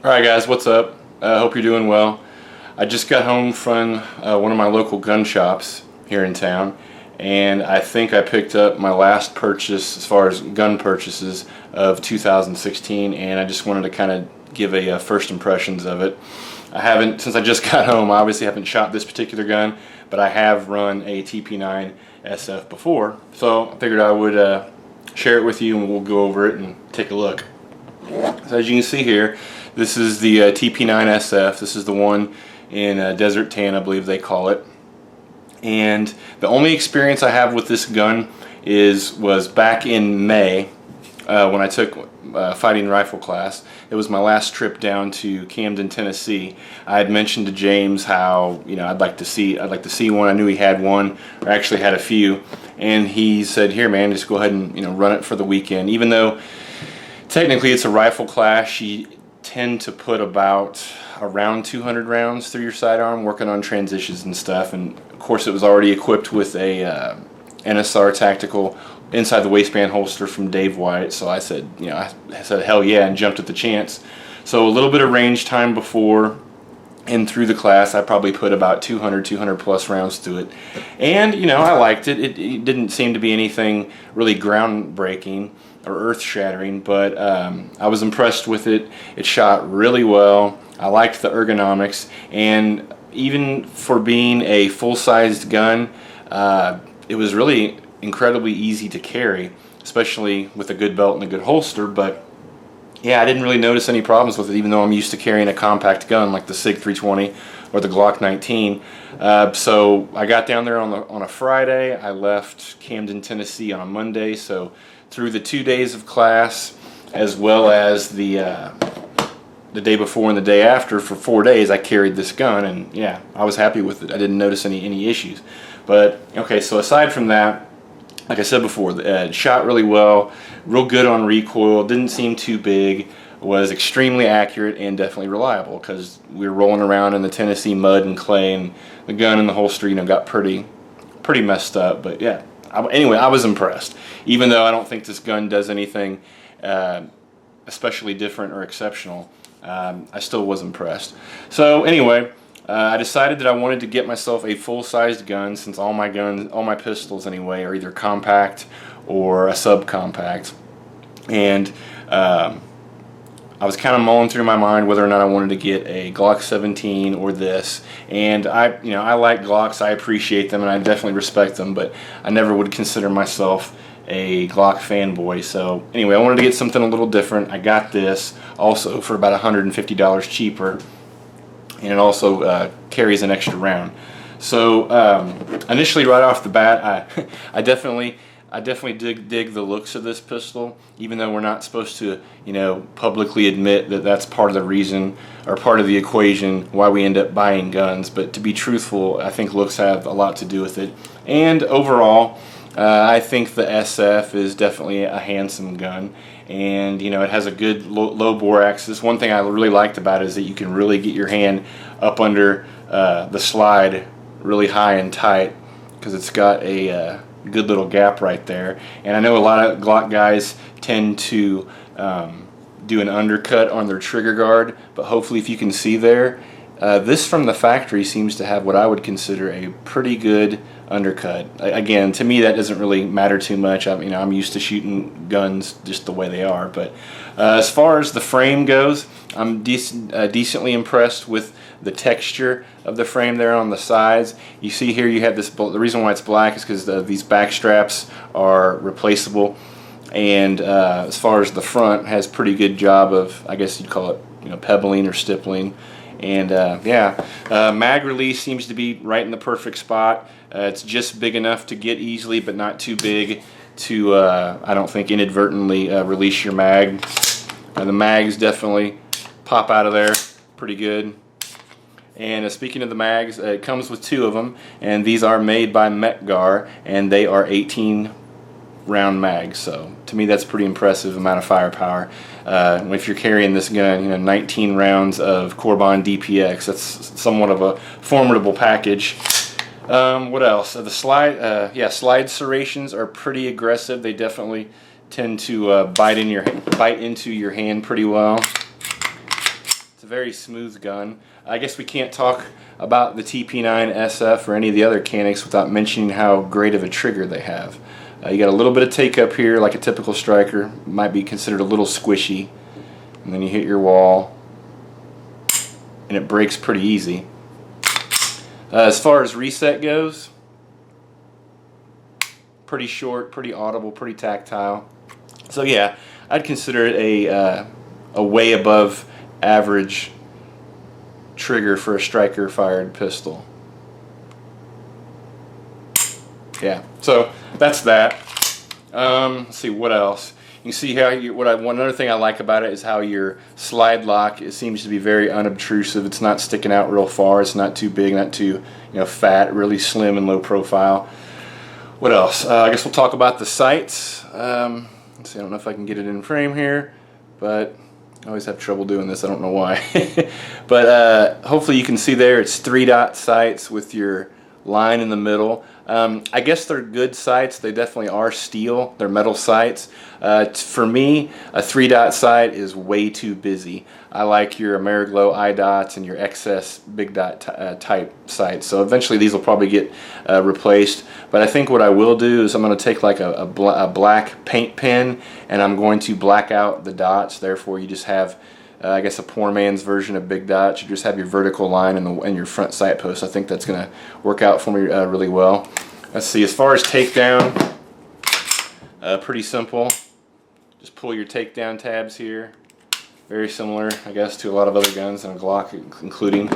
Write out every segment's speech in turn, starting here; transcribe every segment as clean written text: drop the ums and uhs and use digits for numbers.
Alright guys, what's up? Hope you're doing well. I just got home from one of my local gun shops here in town, and I think I picked up my last purchase as far as gun purchases of 2016, and I just wanted to kind of give a first impressions of it. I haven't, since I just got home, I obviously haven't shot this particular gun, but I have run a TP9SF before, so I figured I would share it with you and we'll go over it and take a look. So as you can see here, this is the TP9SF. This is the one in Desert Tan, I believe they call it. And the only experience I have with this gun was back in May when I took fighting rifle class. It was my last trip down to Camden, Tennessee. I had mentioned to James how I'd like to see one. I knew he had one, or actually had a few, and he said, "Here, man, just go ahead and run it for the weekend." Even though technically it's a rifle class, you tend to put around 200 rounds through your sidearm, working on transitions and stuff. And of course, it was already equipped with a NSR tactical inside the waistband holster from Dave White. So I said, I said hell yeah, and jumped at the chance. So a little bit of range time before and through the class, I probably put about 200 plus rounds through it, and I liked it. It didn't seem to be anything really groundbreaking or earth-shattering, but I was impressed with it. It shot really well. I liked the ergonomics, and even for being a full-sized gun, it was really incredibly easy to carry, especially with a good belt and a good holster. But yeah, I didn't really notice any problems with it, even though I'm used to carrying a compact gun like the SIG 320 or the Glock 19. So I got down there on a Friday. I left Camden, Tennessee on a Monday. So through the 2 days of class, as well as the day before and the day after, for 4 days, I carried this gun, and yeah, I was happy with it. I didn't notice any issues. But okay, so aside from that, like I said before, it shot really well, real good on recoil, didn't seem too big, was extremely accurate, and definitely reliable, because we were rolling around in the Tennessee mud and clay, and the gun in the holster, got pretty messed up. But yeah, anyway, I was impressed. Even though I don't think this gun does anything especially different or exceptional, I still was impressed. So anyway, I decided that I wanted to get myself a full-sized gun, since all my pistols anyway, are either compact or a subcompact. And I was kind of mulling through my mind whether or not I wanted to get a Glock 17 or this. And I like Glocks, I appreciate them, and I definitely respect them, but I never would consider myself a Glock fanboy. So anyway, I wanted to get something a little different. I got this also for about $150 cheaper, and it also carries an extra round. So initially, right off the bat, I definitely dig the looks of this pistol, even though we're not supposed to publicly admit that that's part of the reason or part of the equation why we end up buying guns. But to be truthful, I think looks have a lot to do with it. And overall, I think the SF is definitely a handsome gun, and it has a good low bore axis. One thing I really liked about it is that you can really get your hand up under the slide really high and tight, because it's got a good little gap right there. And I know a lot of Glock guys tend to do an undercut on their trigger guard, but hopefully, if you can see there, this from the factory seems to have what I would consider a pretty good undercut. Again, to me, that doesn't really matter too much. I'm used to shooting guns just the way they are. But as far as the frame goes, I'm decently impressed with the texture of the frame there on the sides. You see here, you have this. The reason why it's black is because these back straps are replaceable. And as far as the front, has pretty good job of, I guess you'd call it, pebbling or stippling. And mag release seems to be right in the perfect spot. It's just big enough to get easily, but not too big to, I don't think, inadvertently release your mag. The mags definitely pop out of there pretty good. And speaking of the mags, it comes with 2 of them, and these are made by Metgar, and they are 18 round mags. So to me, that's a pretty impressive amount of firepower. If you're carrying this gun, 19 rounds of Corbon DPX, that's somewhat of a formidable package. What else? The slide serrations are pretty aggressive. They definitely tend to bite into your hand pretty well. It's a very smooth gun. I guess we can't talk about the TP9SF or any of the other Caniks without mentioning how great of a trigger they have. You got a little bit of take up here like a typical striker. Might be considered a little squishy. And then you hit your wall and it breaks pretty easy. As far as reset goes, pretty short, pretty audible, pretty tactile. So yeah, I'd consider it a way above average trigger for a striker fired pistol. Yeah, so that's that. Let's see what else. You can see how one other thing I like about it is how your slide lock, it seems to be very unobtrusive. It's not sticking out real far. It's not too big, not too fat. Really slim and low profile. What else? I guess we'll talk about the sights. Let's see. I don't know if I can get it in frame here, but I always have trouble doing this. I don't know why. But hopefully you can see there. It's 3-dot sights with your line in the middle. I guess they're good sights. They definitely are steel. They're metal sights. For me, a 3-dot sight is way too busy. I like your Ameriglow eye dots and your XS big dot type sights. So eventually these will probably get replaced. But I think what I will do is I'm going to take like a black paint pen and I'm going to black out the dots. Therefore you just have I guess a poor man's version of big dots. You just have your vertical line and your front sight post. I think that's going to work out for me really well. Let's see, as far as takedown, pretty simple. Just pull your takedown tabs here. Very similar, I guess, to a lot of other guns and a Glock including.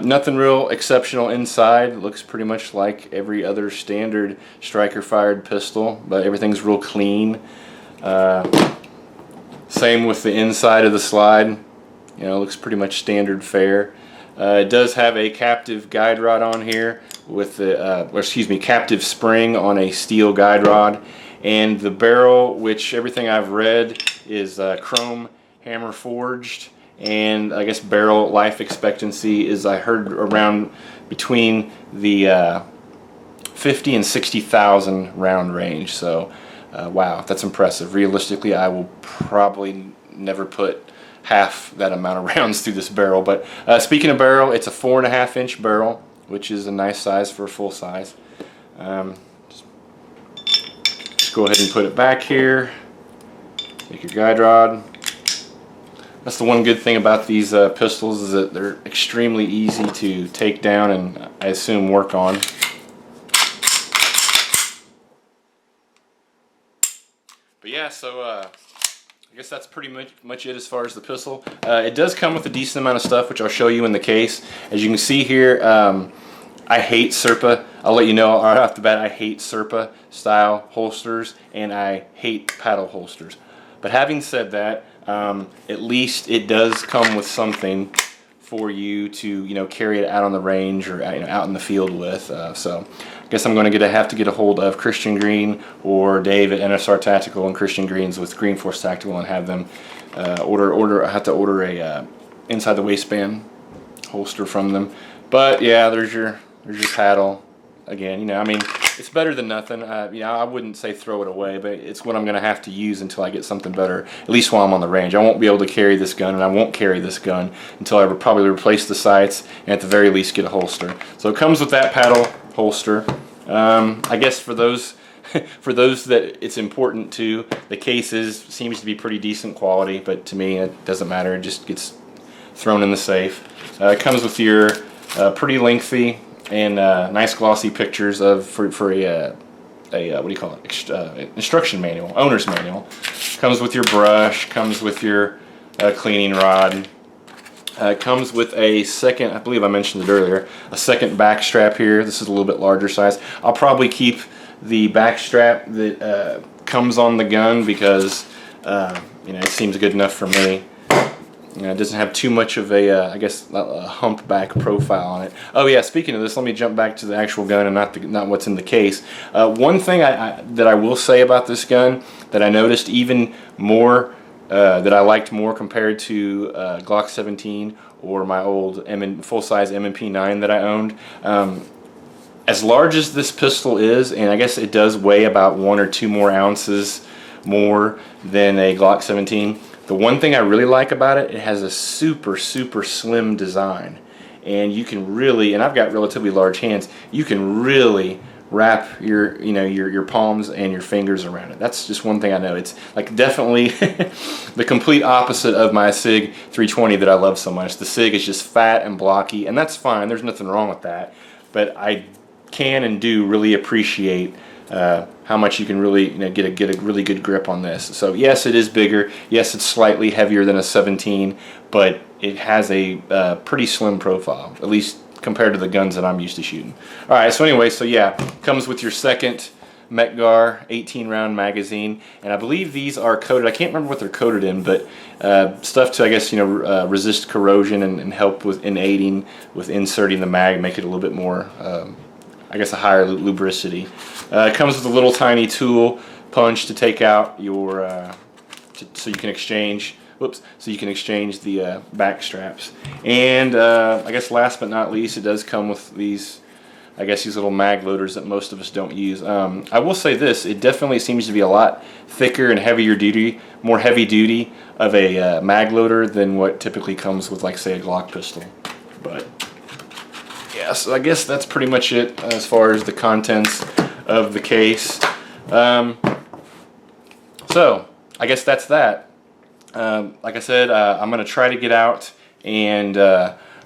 Nothing real exceptional inside. It looks pretty much like every other standard striker fired pistol, but everything's real clean. Same with the inside of the slide. It looks pretty much standard fare. It does have a captive guide rod on here with the, captive spring on a steel guide rod, and the barrel, which everything I've read is chrome hammer forged, and I guess barrel life expectancy is, I heard, around between the 50 and 60,000 round range. So. Wow, that's impressive. Realistically, I will probably never put half that amount of rounds through this barrel. But speaking of barrel, it's a 4.5-inch barrel, which is a nice size for a full size. Just go ahead and put it back here. Take your guide rod. That's the one good thing about these pistols, is that they're extremely easy to take down and I assume work on. But yeah, so I guess that's pretty much it as far as the pistol. It does come with a decent amount of stuff, which I'll show you in the case. As you can see here, I hate Serpa. I'll let you know right off the bat, I hate Serpa style holsters and I hate paddle holsters. But having said that, at least it does come with something for you to carry it out on the range or out in the field with. So I guess I'm going to have to get a hold of Christian Green or Dave at NSR Tactical and Christian Green's with Green Force Tactical and have them I have to order a inside the waistband holster from them. But yeah, there's your paddle. Again, I mean, it's better than nothing. I wouldn't say throw it away, but it's what I'm going to have to use until I get something better, at least while I'm on the range. I won't be able to carry this gun, and I won't carry this gun until I probably replace the sights and at the very least get a holster. So it comes with that paddle holster. I guess for those that it's important to, the case seems to be pretty decent quality, but to me it doesn't matter. It just gets thrown in the safe. It comes with your pretty lengthy and nice glossy pictures for a what do you call it? Instruction manual, owner's manual. Comes with your brush, comes with your cleaning rod. Comes with a second, I believe I mentioned it earlier, a second back strap here. This is a little bit larger size. I'll probably keep the back strap that comes on the gun because it seems good enough for me. It doesn't have too much of I guess a humpback profile on it. Oh yeah, speaking of this, let me jump back to the actual gun and not what's in the case. One thing that I will say about this gun that I noticed even more, that I liked more compared to Glock 17 or my old full-size M&P 9 that I owned. As large as this pistol is, and I guess it does weigh about 1 or 2 more ounces more than a Glock 17, The one thing I really like about it, it has a super slim design, and you can really, and I've got relatively large hands, you can really wrap your your palms and your fingers around it. That's just one thing I know. It's like definitely the complete opposite of my SIG 320 that I love so much. The SIG is just fat and blocky, and that's fine. There's nothing wrong with that. But I can and do really appreciate how much you can really get a really good grip on this. So yes, it is bigger. Yes, it's slightly heavier than a 17, but it has a pretty slim profile, at least compared to the guns that I'm used to shooting. All right, so anyway, so yeah, comes with your second Metgar 18 round magazine, and I believe these are coated, I can't remember what they're coated in, but stuff to, I guess, resist corrosion and help with aiding with inserting the mag, make it a little bit more, I guess, a higher lubricity. It comes with a little tiny tool punch to take out your, so you can exchange the back straps. And I guess last but not least, it does come with these, I guess, these little mag loaders that most of us don't use. I will say this, it definitely seems to be a lot thicker and heavier duty, more heavy duty of a mag loader than what typically comes with, like, say, a Glock pistol. But yeah, so I guess that's pretty much it as far as the contents of the case. So I guess that's that. Like I said, I'm going to try to get out and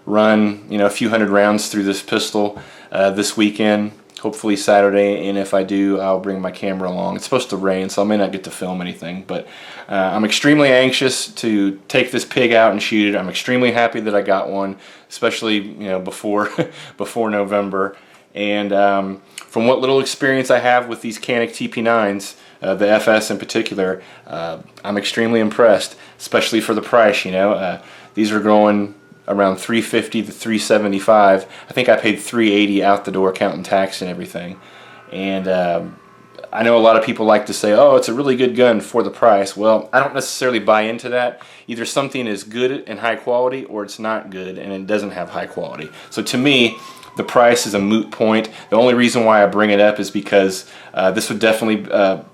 run a few hundred rounds through this pistol this weekend, hopefully Saturday, and if I do, I'll bring my camera along. It's supposed to rain, so I may not get to film anything, but I'm extremely anxious to take this pig out and shoot it. I'm extremely happy that I got one, especially before before November. And from what little experience I have with these Canik TP9s, the FS in particular, I'm extremely impressed, especially for the price. These are going around $350 to $375. I think I paid $380 out the door, counting tax and everything. And I know a lot of people like to say, oh, it's a really good gun for the price. Well, I don't necessarily buy into that. Either something is good and high quality, or it's not good and it doesn't have high quality. So to me, the price is a moot point. The only reason why I bring it up is because this would definitely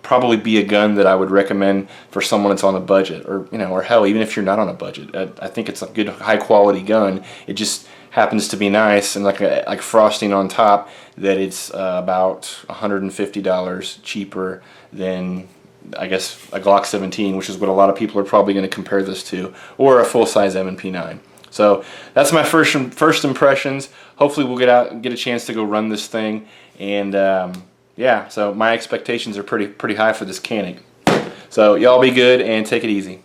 probably be a gun that I would recommend for someone that's on a budget, or or hell, even if you're not on a budget. I think it's a good high quality gun. It just happens to be nice, and like frosting on top, that it's about $150 cheaper than, I guess, a Glock 17, which is what a lot of people are probably going to compare this to, or a full-size M&P 9. So that's my first impressions. Hopefully we'll get out and get a chance to go run this thing, and yeah, so my expectations are pretty high for this Canik. So y'all be good and take it easy.